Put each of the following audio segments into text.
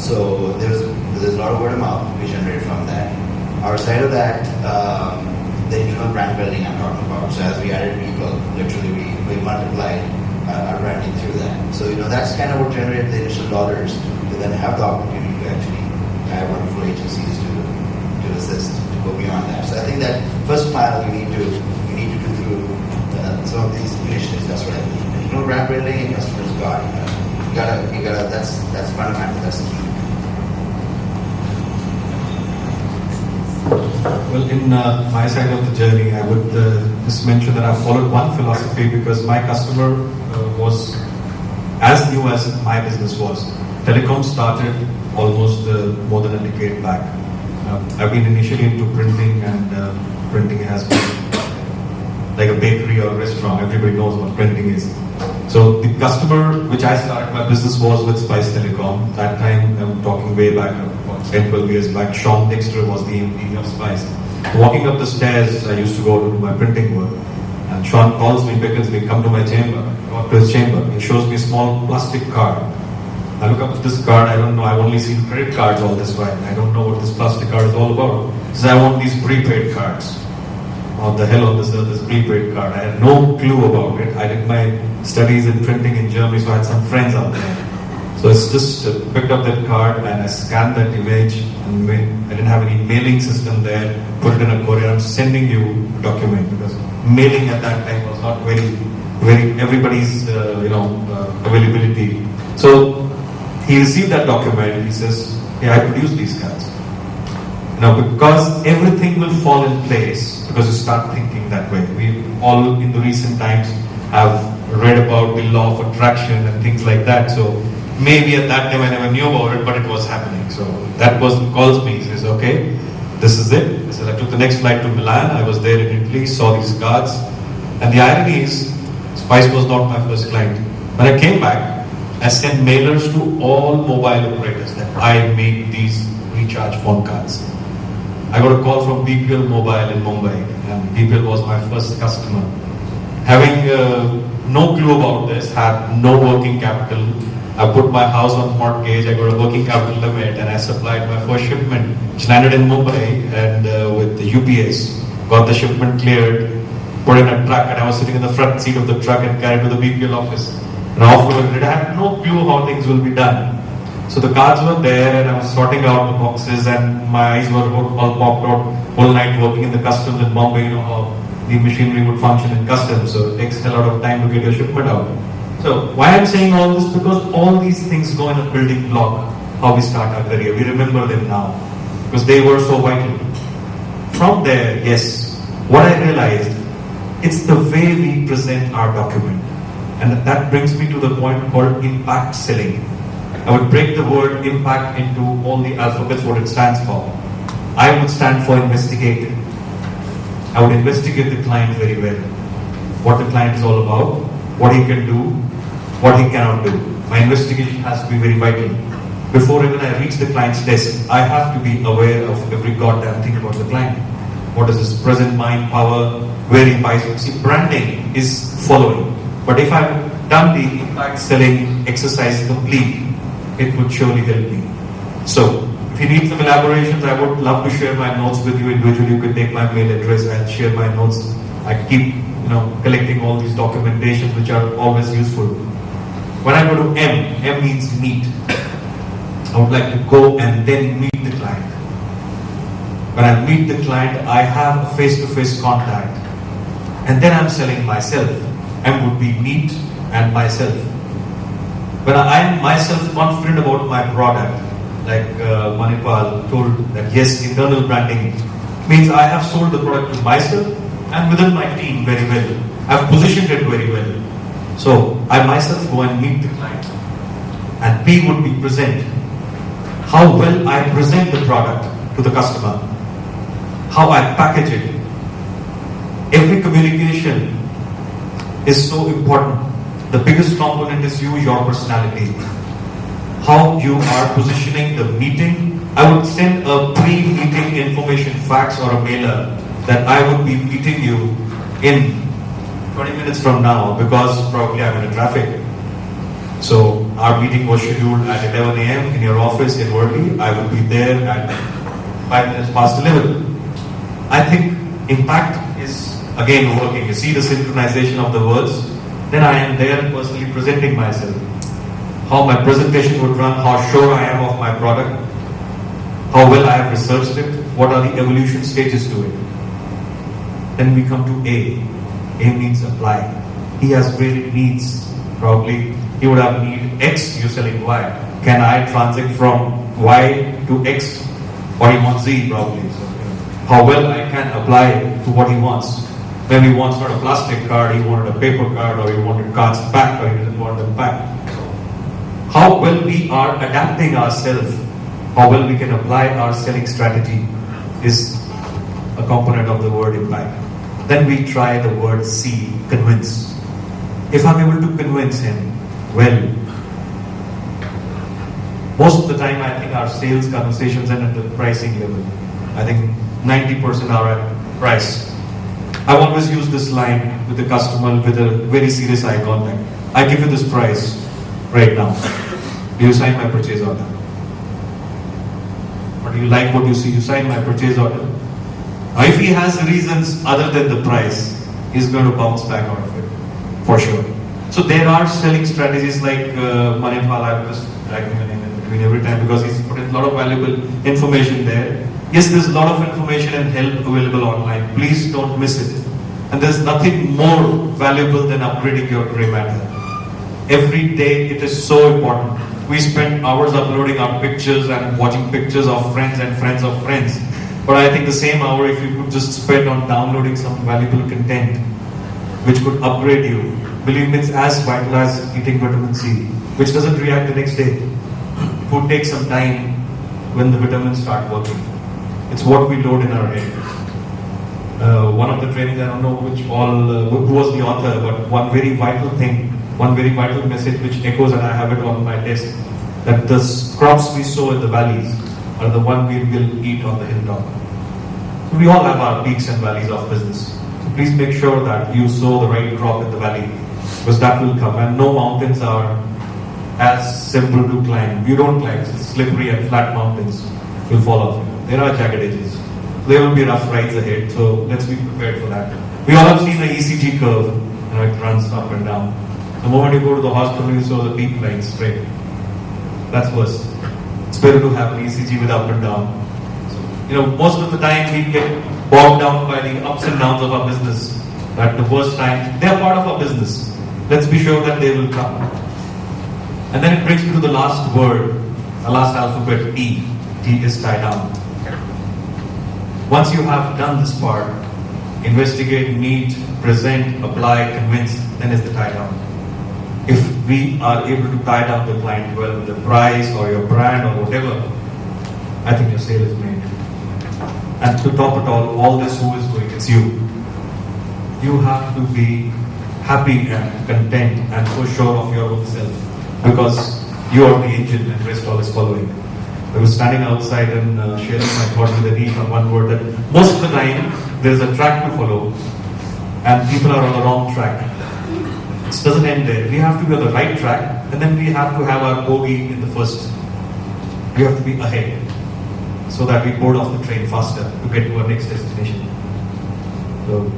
So there's a lot of word of mouth we generate from that. Outside of that, the internal brand building I'm talking about. So as we added people, literally we multiplied our branding through that. So that's kind of what generated the initial dollars to then have the opportunity to actually hire wonderful agencies to assist to go beyond that. So I think that first mile you need to do through some of these initiatives. That's what I mean. Internal brand building and customers got. You gotta. That's fundamental. That's the key. Well, in my side of the journey, I would just mention that I followed one philosophy because my customer was as new as my business was. Telecom started almost more than a decade back. I've been initially into printing, and printing has been like a bakery or a restaurant. Everybody knows what printing is. So the customer which I started my business was with Spice Telecom. That time, I'm talking way back, about 10, 12 years back, Sean Dexter was the MD of Spice. Walking up the stairs, I used to go to do my printing work. And Sean calls me, beckons me, come to my chamber, go to his chamber. He shows me a small plastic card. I look up at this card, I don't know, I've only seen credit cards all this while. I don't know what this plastic card is all about. He says, I want these prepaid cards. What the hell on this earth is prepaid card? I had no clue about it. I did my studies in printing in Germany, so I had some friends out there. So it's just picked up that card and I scanned that image, and I didn't have any mailing system there, put it in a courier. I'm sending you a document because mailing at that time was not very everybody's availability. So he received that document. He says, "Hey, I produced these cards." Now, because everything will fall in place because you start thinking that way. We all in the recent times have read about the law of attraction and things like that. So maybe at that time I never knew about it, but it was happening. So that person calls me, he says, "Okay, this is it." I said, I took the next flight to Milan. I was there in Italy, saw these cards. And the irony is, Spice was not my first client. When I came back, I sent mailers to all mobile operators that I made these recharge phone cards. I got a call from BPL Mobile in Mumbai, and BPL was my first customer. Having no clue about this, had no working capital, I put my house on mortgage, I got a working capital limit, and I supplied my first shipment, which landed in Mumbai, and with the UPS, got the shipment cleared, put in a truck, and I was sitting in the front seat of the truck and carried to the BPL office. And afterwards, I had no clue how things will be done. So the cards were there, and I was sorting out the boxes, and my eyes were all popped out all night working in the customs in Bombay. You know how the machinery would function in customs, so it takes a lot of time to get your shipment out. So why I'm saying all this? Because all these things go in a building block, how we start our career. We remember them now, because they were so vital. From there, yes, what I realized, it's the way we present our document. And that brings me to the point called impact selling. I would break the word impact into all the alphabets, what it stands for. I would stand for investigate. I would investigate the client very well. What the client is all about, what he can do, what he cannot do. My investigation has to be very vital. Before even I reach the client's desk, I have to be aware of every goddamn thing about the client. What is his present mind, power, where he buys. See, branding is following. But if I've done the impact selling exercise complete, it would surely help me. So, if you need some elaborations, I would love to share my notes with you individually. You can take my mail address and share my notes. I keep, collecting all these documentations which are always useful. When I go to M means meet. I would like to go and then meet the client. When I meet the client, I have a face-to-face contact. And then I'm selling myself. M would be meet and myself. When I'm myself confident about my product, like Manipal told that yes, internal branding means I have sold the product to myself and within my team very well. I've positioned it very well. So I myself go and meet the client. And P would be present. How well I present the product to the customer. How I package it. Every communication is so important. The biggest component is your personality. How you are positioning the meeting. I would send a pre-meeting information fax or a mailer that I would be meeting you in 20 minutes from now because probably I'm in a traffic. So our meeting was scheduled at 11 a.m. in your office in Worli. I will be there at 5 minutes past 11. I think impact is again working. You see the synchronization of the words. Then I am there personally presenting myself. How my presentation would run, how sure I am of my product, how well I have researched it, what are the evolution stages to it. Then we come to A. A means apply. He has really needs. Probably he would have need X, you're selling Y. Can I transact from Y to X? Or he wants Z probably. So, how well I can apply to what he wants. Maybe he wants not a plastic card, he wanted a paper card, or he wanted cards packed, or he didn't want them packed. How well we are adapting ourselves, how well we can apply our selling strategy is a component of the word impact. Then we try the word C, convince. If I'm able to convince him, well, most of the time I think our sales conversations end at the pricing level. I think 90% are at price. I've always used this line with the customer with a very serious eye contact. I give you this price right now. Do you sign my purchase order? Or do you like what you see? You sign my purchase order. Now, if he has reasons other than the price, he's going to bounce back out of it, for sure. So there are selling strategies like Manipal. I'm just dragging the name in between every time because he's put in a lot of valuable information there. Yes, there's a lot of information and help available online. Please don't miss it. And there's nothing more valuable than upgrading your gray matter. Every day it is so important. We spend hours uploading our pictures and watching pictures of friends and friends of friends. But I think the same hour, if you could just spend on downloading some valuable content which could upgrade you, believe me, it's as vital as eating vitamin C, which doesn't react the next day. It would take some time when the vitamins start working. It's what we load in our head. One of the trainings, I don't know who was the author, but one very vital thing, one very vital message which echoes, and I have it on my desk, that the crops we sow in the valleys are the one we will eat on the hilltop. So we all have our peaks and valleys of business. So please make sure that you sow the right crop in the valley, because that will come. And no mountains are as simple to climb. You don't climb, it's slippery and flat mountains will fall off. There are jagged edges. There will be rough rides ahead, so let's be prepared for that. We all have seen the ECG curve, it runs up and down. The moment you go to the hospital, you saw the peak line straight. That's worse. It's better to have an ECG with up and down. So, most of the time we get bogged down by the ups and downs of our business. At the worst time, they are part of our business. Let's be sure that they will come. And then it brings me to the last word, the last alphabet, T. T is tie down. Once you have done this part, investigate, meet, present, apply, convince, then is the tie down. If we are able to tie down the client well with the price or your brand or whatever, I think your sale is made. And to top it all this who is doing, it's you. You have to be happy and content and so sure of your own self, because you are the engine and rest all is following. I was standing outside and sharing my thoughts with Anil on one word, that most of the time there is a track to follow and people are on the wrong track. It doesn't end there. We have to be on the right track, and then we have to have our bogey in the first. We have to be ahead so that we board off the train faster to get to our next destination. So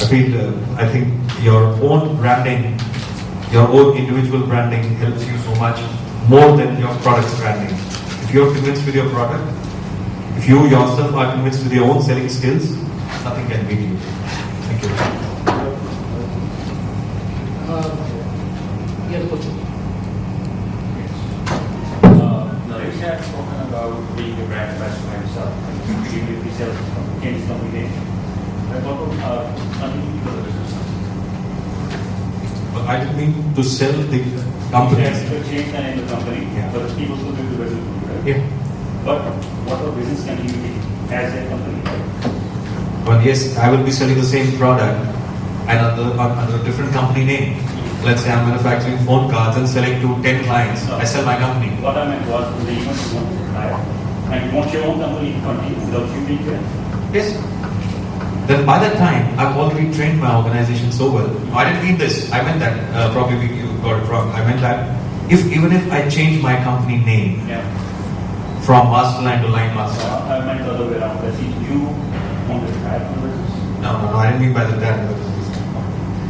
I think your own branding, your own individual branding helps you so much more than your product's branding. If you're convinced with your product, if you yourself are convinced with your own selling skills, nothing can beat you. Thank you. Naresh had spoken about being a brand ambassador himself, even if he sells change company name. But what about continuing for the business? But I didn't mean to sell the company. Yes, to change the name of the company, Yeah. but people still do the business, right? Yeah. But what about business continuity as a company? Well, yes, I will be selling the same product and under a different company name. Let's say I'm manufacturing phone cards and selling to 10 clients. I sell my company. What I meant was the event you want to hire, and you want your own company to continue without you being there. Yes. Then by that time, I've already trained my organization so well. I didn't mean this. I meant that. Probably you got it wrong. I meant that even if I change my company name Yeah. from Masterline to Line Master. I meant the other way around. That if you want to retire from the business. No, I didn't mean by the that.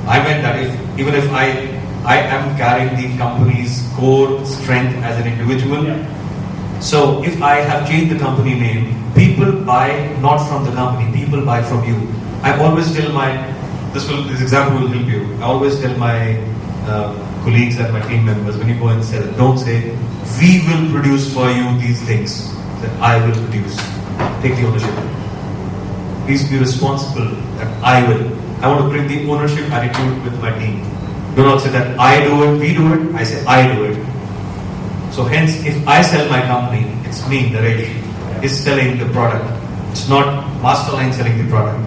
I meant that even if I am carrying the company's core strength as an individual. Yeah. So if I have changed the company name, people buy not from the company, people buy from you. I always tell this example will help you. I always tell my colleagues and my team members, when you go and sell, don't say, we will produce for you these things. Say, I will produce. Take the ownership. Please be responsible that I will. I want to bring the ownership attitude with my team. Do not say that I do it, we do it. I say I do it. So hence, if I sell my company, it's me, Naresh, is selling the product. It's not Masterline selling the product.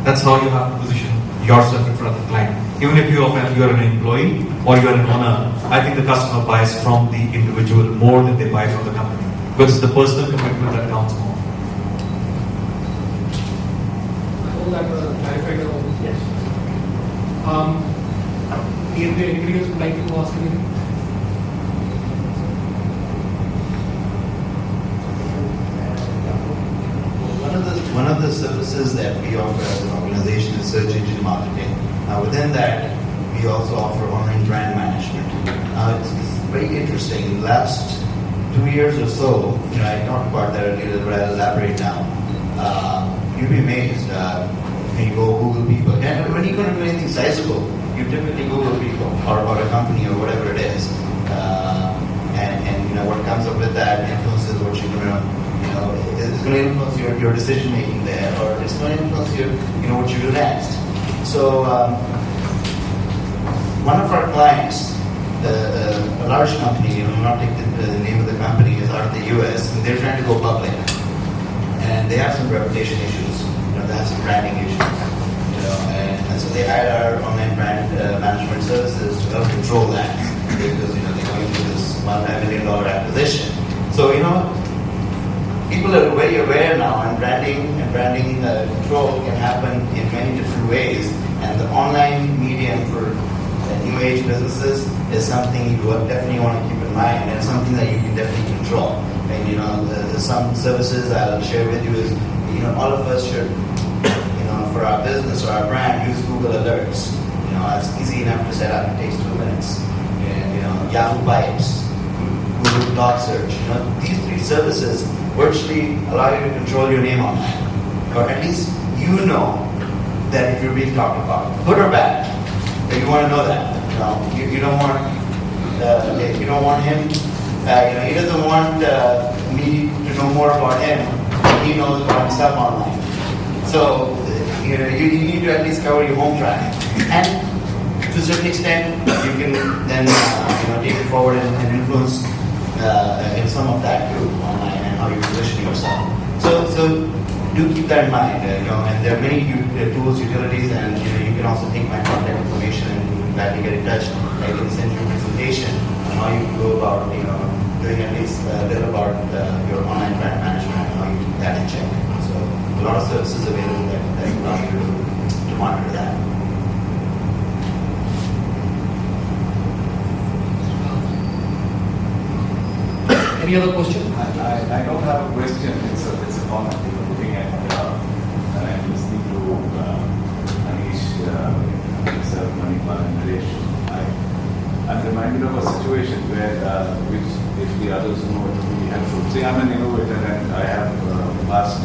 That's how you have to position yourself in front of the client. Even if you are an employee or you are an owner, I think the customer buys from the individual more than they buy from the company. Because it's the personal commitment that counts more. I hope that clarified all. Yes. Anybody else would like to ask anything? One of the services that we offer as an organization is search engine marketing. Within that, we also offer online brand management. It's very interesting. In the last 2 years or so, I talked about that earlier, but I'll elaborate now. You'd be amazed when you go Google people. And when you're going to do anything sizable, you typically Google people or a company or whatever it is. And what comes up with that influences what you're going to it's going to influence your decision making there, or it's going to influence what you do next. So one of our clients, a large company, I'll not take the name of the company, is out of the US, and they're trying to go public, and they have some reputation issues. They have some branding issues. And so they hired our online brand management services to help control that, because they're going through this multi-million-dollar acquisition. So people are very aware now, and branding control can happen in many different ways. And the online medium for new age businesses is something you definitely want to keep in mind, and something that you can definitely control. And some services I'll share with you is all of us should for our business or our brand use Google Alerts. It's easy enough to set up. It takes 2 minutes. And Yahoo Pipes, Google Doc Search. These 3 services virtually allow you to control your name online, or at least that if you're being talked about, good or bad. But you want to know that. You don't want him. He doesn't want me to know more about him. He knows about himself online. So you need to at least cover your home traffic, and to a certain extent, you can then take it forward and influence in some of that too online, and how you position yourself. So do keep that in mind. And there are many tools, utilities, and you can also take my contact information and gladly get in touch. I can send you a presentation on how you can go about doing at least a little about your online brand management and how you keep that in check. So a lot of services available that allow you to monitor that. Any other question? I don't have a question. It's a comment. Looking at and I'm listening to Anish, himself, Manipal, and Naresh. I'm reminded of a situation where, which if the others know, it will be helpful. See, I'm an innovator and I have a vast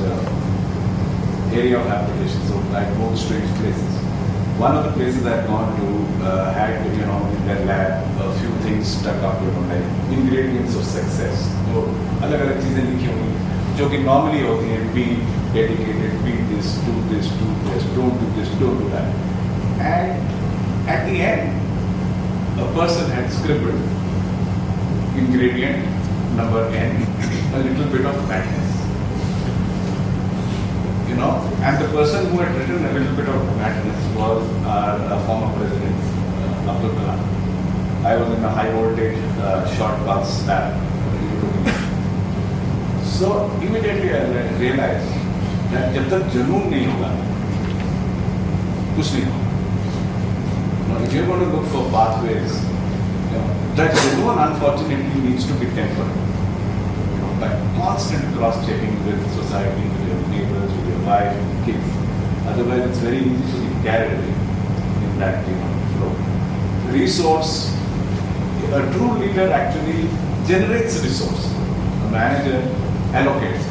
area of application, so I go to strange places. One of the places I've gone to had, in their lab, a few things stuck up, like ingredients of success. So, अलग-अलग चीजें लिखी हुई, जो कि normally होती हैं, be dedicated, be this, do this, don't do this, don't do that. And at the end, a person had scribbled ingredient number N, a little bit of madness. And the person who had written a little bit of madness was our former president, Abdul Kalam. I was in a high voltage short bus lab. So immediately I realized that जब तक जुनून नहीं होगा, कुछ नहीं होगा. Now, if you're going to look for pathways that zone unfortunately needs to be tempered. By constant cross-checking with society, with your neighbors, with your wife, kids. Otherwise, it's very easy to be carried away in that flow. Resource, a true leader actually generates resource. A manager allocates.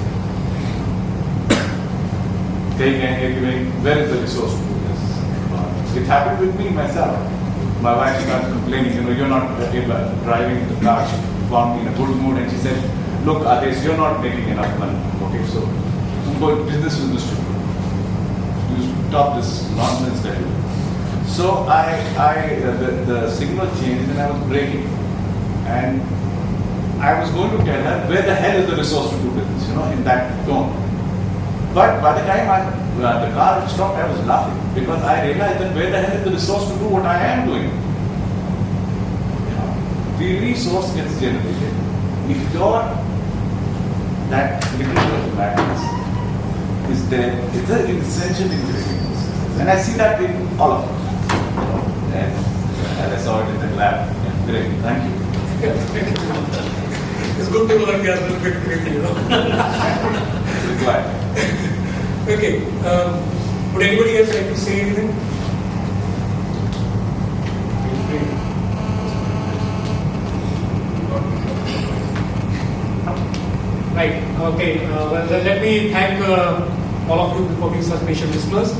Where is the resource to do this? It happened with me myself. My wife started complaining, you're not driving the car. She found me in a good mood and she said, look, Adesh, you're not making enough money. Okay, so business to do. You stop this nonsense that you do. So the signal changed and I was braking. And I was going to tell her, where the hell is the resource to do business, in that tone. But by the time the car stopped, I was laughing because I realized that where the hell is the resource to do what I am doing? The resource gets generated. If that little bit of madness is there, it's an essential ingredient. And I see that in all of us. And I saw it in the lab. Great, thank you. It's good to know that we are a little bit creative, Required. Okay. Would anybody else like to say anything? Feel free. Right. Okay. Well, then let me thank all of you for being such patient listeners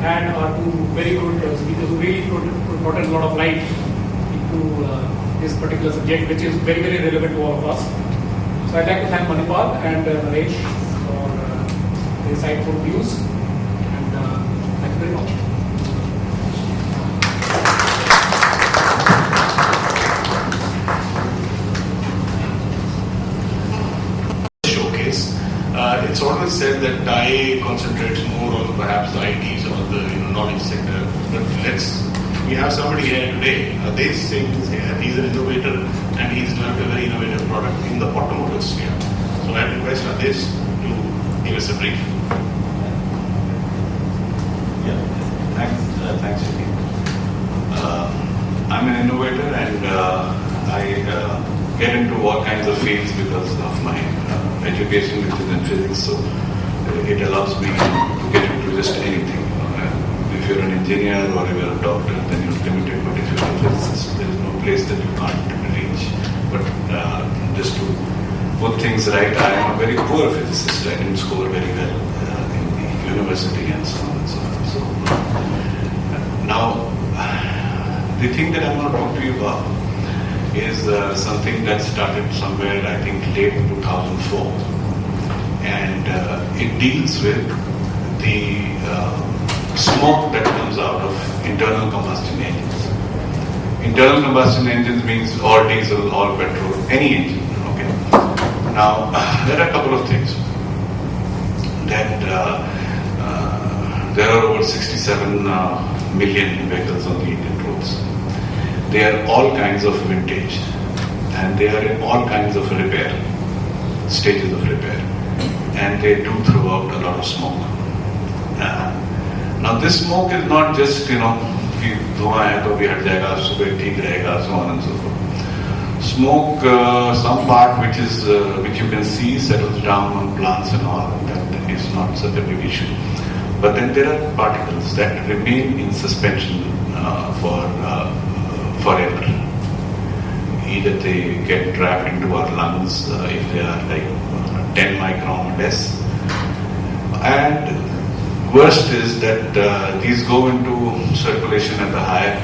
and two very good speakers who really brought a lot of light into this particular subject, which is very, very relevant to all of us. So I'd like to thank Manipal and Naresh for the insightful views, and thank you very much. Showcase. It's always said that TIE concentrates more on perhaps the ITs or the knowledge sector, but we have somebody here today. They say he's an innovator and he's developed a very innovative product in the automotive sphere. So I request Adesh to give us a brief. Yeah, thanks, Shaki. I'm an innovator and I get into all kinds of fields because of my education, which is in physics. So it allows me to get into just anything. If you're an engineer or if you're a doctor, then you're limited. But if you're a physicist, there is no place that you can't reach. But just to put things right, I am a very poor physicist. I didn't score very well in the university and so on and so on. So now, the thing that I want to talk to you about is something that started somewhere, I think, late 2004. And it deals with the smoke that comes out of internal combustion engines. Internal combustion engines means all diesel, all petrol, any engine. Okay. Now, there are a couple of things. That there are over 67 million vehicles on the Indian roads. They are all kinds of vintage, and they are in all kinds of repair, stages of repair, and they do throw out a lot of smoke. Now this smoke is not just, कि धुआं है तो भी हट जाएगा, सुबह ठीक रहेगा, so on and so forth. Smoke, some part which you can see settles down on plants and all, that is not such a big issue. But then there are particles that remain in suspension forever. Either they get trapped into our lungs if they are like 10 micron or less. And worst is that these go into circulation at the higher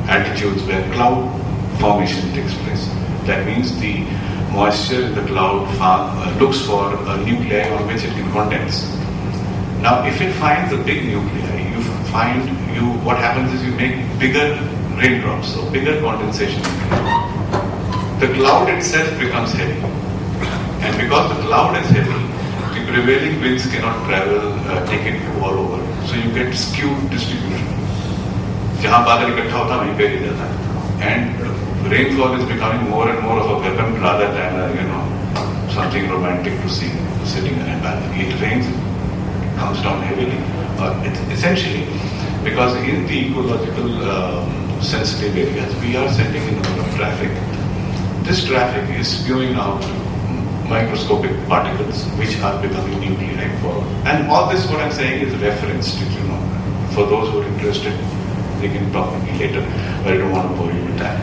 altitudes where cloud formation takes place. That means the moisture in the cloud looks for a nuclei on which it can condense. Now, if it finds a big nuclei, what happens is you make bigger raindrops, so bigger condensation. The cloud itself becomes heavy. And because the cloud is heavy, the prevailing winds cannot travel, take it all over. So you get skewed distribution. जहाँ बादल इकट्ठा होता है वहीं पे गिर जाता है. And rainfall is becoming more and more of a weapon rather than something romantic to see sitting in a balcony. It rains, it comes down heavily. It's essentially because in the ecological sensitive areas, we are sending in a lot of traffic. This traffic is spewing out microscopic particles which are becoming nuclei for. And all this, what I'm saying, is referenced, for those who are interested, they can talk to me later, but I don't want to bore you with that.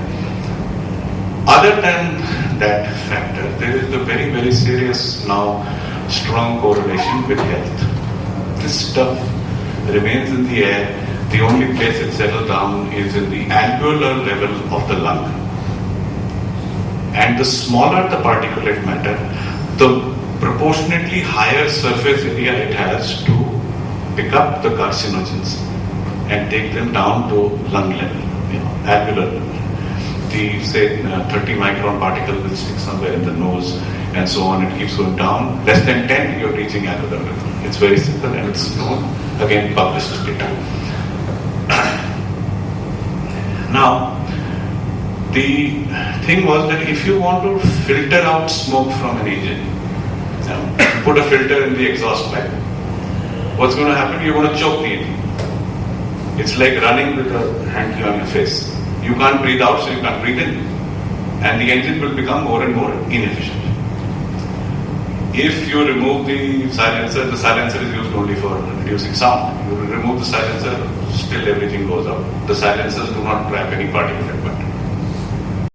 Other than that factor, there is a very, very serious now strong correlation with health. This stuff remains in the air. The only place it settles down is in the alveolar level of the lung. And the smaller the particulate matter, the proportionately higher surface area it has to pick up the carcinogens and take them down to lung level, alveolar level. The, say, 30 micron particle will stick somewhere in the nose and so on. It keeps going down. Less than 10, you're reaching alveolar level. It's very simple and it's known, again, published data. Now, the thing was that if you want to filter out smoke from an engine, put a filter in the exhaust pipe, what's going to happen? You're going to choke the engine. It's like running with a hanky on your face. You can't breathe out, so you can't breathe in. And the engine will become more and more inefficient. If you remove the silencer is used only for reducing sound. You remove the silencer, still everything goes out. The silencers do not trap any particulate matter.